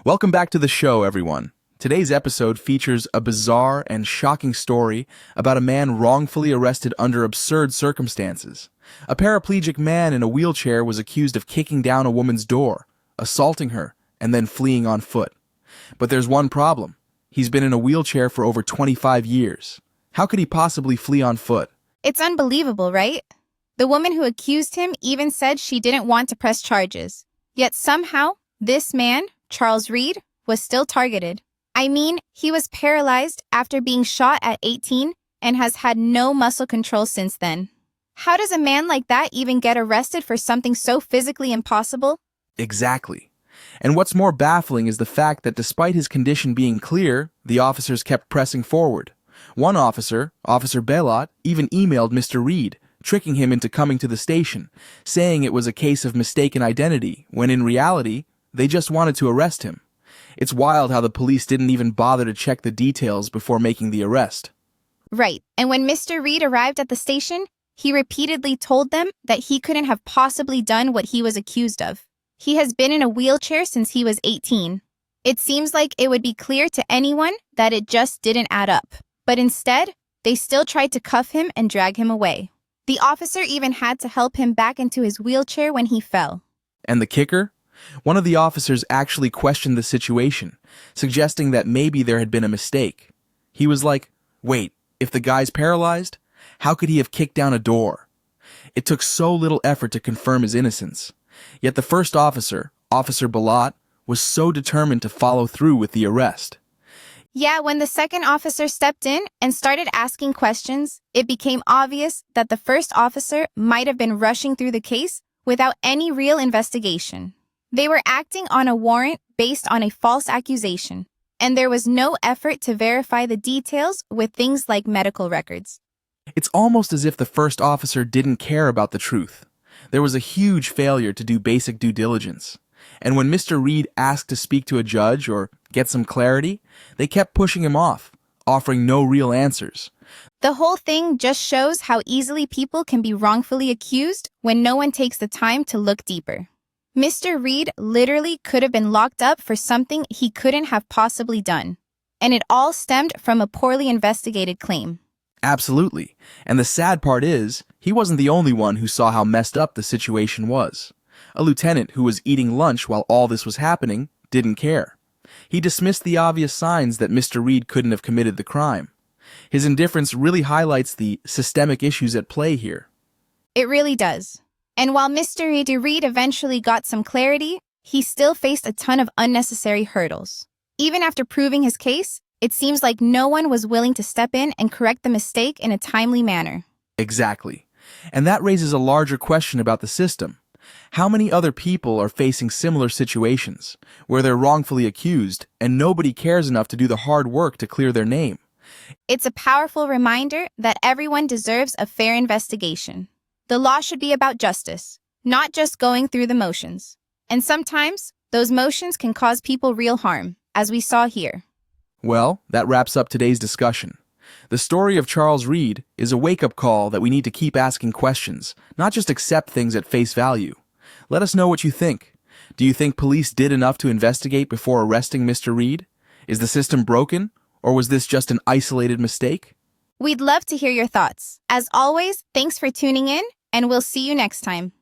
Welcome back to the show, everyone. Today's episode features a bizarre and shocking story about a man wrongfully arrested under absurd circumstances. A paraplegic man in a wheelchair was accused of kicking down a woman's door, assaulting her, and then fleeing on foot. But there's one problem. He's been in a wheelchair for over 25 years. How could he possibly flee on foot? It's unbelievable, right? The woman who accused him even said she didn't want to press charges. Yet somehow, this man, Charles Reed, was still targeted. I mean, he was paralyzed after being shot at 18 and has had no muscle control since then. How does a man like that even get arrested for something so physically impossible? Exactly. And what's more baffling is the fact that despite his condition being clear, the officers kept pressing forward. One officer, Officer Bellot, even emailed Mr. Reed, tricking him into coming to the station, saying it was a case of mistaken identity, when in reality, they just wanted to arrest him. It's wild how the police didn't even bother to check the details before making the arrest. Right, and when Mr. Reed arrived at the station, he repeatedly told them that he couldn't have possibly done what he was accused of. He has been in a wheelchair since he was 18. It seems like it would be clear to anyone that it just didn't add up. But instead, they still tried to cuff him and drag him away. The officer even had to help him back into his wheelchair when he fell. And the kicker? One of the officers actually questioned the situation, suggesting that maybe there had been a mistake. He was like, wait, if the guy's paralyzed, how could he have kicked down a door? It took so little effort to confirm his innocence. Yet the first officer, Officer Bellot, was so determined to follow through with the arrest. Yeah, when the second officer stepped in and started asking questions, it became obvious that the first officer might have been rushing through the case without any real investigation. They were acting on a warrant based on a false accusation, and there was no effort to verify the details with things like medical records. It's almost as if the first officer didn't care about the truth. There was a huge failure to do basic due diligence. And when Mr. Reed asked to speak to a judge or get some clarity, they kept pushing him off, offering no real answers. The whole thing just shows how easily people can be wrongfully accused when no one takes the time to look deeper. Mr. Reed literally could have been locked up for something he couldn't have possibly done. And it all stemmed from a poorly investigated claim. Absolutely. And the sad part is, he wasn't the only one who saw how messed up the situation was. A lieutenant who was eating lunch while all this was happening didn't care. He dismissed the obvious signs that Mr. Reed couldn't have committed the crime. His indifference really highlights the systemic issues at play here. It really does. And while Mr. Reed eventually got some clarity, he still faced a ton of unnecessary hurdles. Even after proving his case, it seems like no one was willing to step in and correct the mistake in a timely manner. Exactly. And that raises a larger question about the system. How many other people are facing similar situations, where they're wrongfully accused and nobody cares enough to do the hard work to clear their name? It's a powerful reminder that everyone deserves a fair investigation. The law should be about justice, not just going through the motions. And sometimes, those motions can cause people real harm, as we saw here. Well, that wraps up today's discussion. The story of Charles Reed is a wake-up call that we need to keep asking questions, not just accept things at face value. Let us know what you think. Do you think police did enough to investigate before arresting Mr. Reed? Is the system broken, or was this just an isolated mistake? We'd love to hear your thoughts. As always, thanks for tuning in, and we'll see you next time.